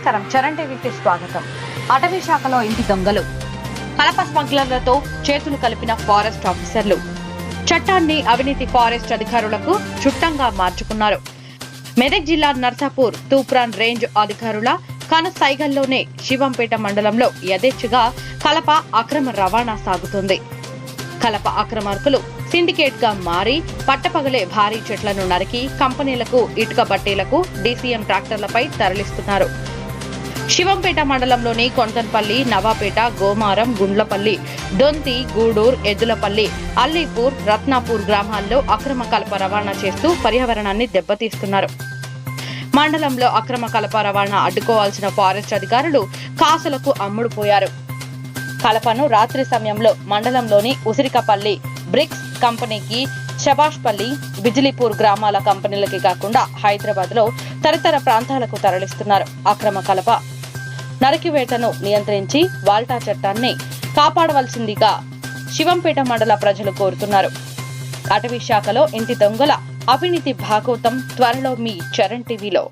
నమస్కారం, చరణ్ టీవీకి స్వాగతం. అటవీ శాఖలో ఇంటి దొంగలు, కలప స్మగ్లర్లతో చేతులు కలిపిన ఫారెస్ట్ ఆఫీసర్లు చట్టాన్ని అవినీతి ఫారెస్ట్ అధికారులకు చుట్టంగా మార్చుకున్నారు. మెదక్ జిల్లా నర్సాపూర్ తూప్రాన్ రేంజ్ అధికారుల కనుసైగల్లోనే శివంపేట మండలంలో యథేచ్ఛగా కలప అక్రమ రవాణా సాగుతుంది. కలప అక్రమార్కులు సిండికేట్ గా మారి పట్టపగలే భారీ చెట్లను నరికి కంపెనీలకు, ఇటుక బట్టీలకు, డీసీఎం ట్రాక్టర్లపై తరలిస్తున్నారు. శివంపేట మండలంలోని కొంతన్పల్లి, నవాపేట, గోమారం, గుండ్లపల్లి, దొంతి, గూడూర్, ఎద్దులపల్లి, అల్లీపూర్, రత్నాపూర్ గ్రామాల్లో అక్రమ కలప రవాణా చేస్తూ పర్యావరణాన్ని దెబ్బతీస్తున్నారు. మండలంలో అక్రమ కలప రవాణా అడ్డుకోవాల్సిన ఫారెస్ట్ అధికారులు కాసులకు అమ్ముడుపోయారు. కలపను రాత్రి సమయంలో మండలంలోని ఉసిరికపల్లి బ్రిక్స్ కంపెనీకి, శబాష్పల్లి, బిజిలీపూర్ గ్రామాల కంపెనీలకి కాకుండా హైదరాబాద్ లో తదితర ప్రాంతాలకు తరలిస్తున్నారు. అక్రమ కలప నరికివేటను నియంత్రించి వాల్టా చట్టాన్ని కాపాడవలసిందిగా శివంపేట మండల ప్రజలు కోరుతున్నారు. అటవీ శాఖలో ఇంటి దొంగల అవినీతి భాగోతం త్వరలో మీ చరణ్ టీవీలో.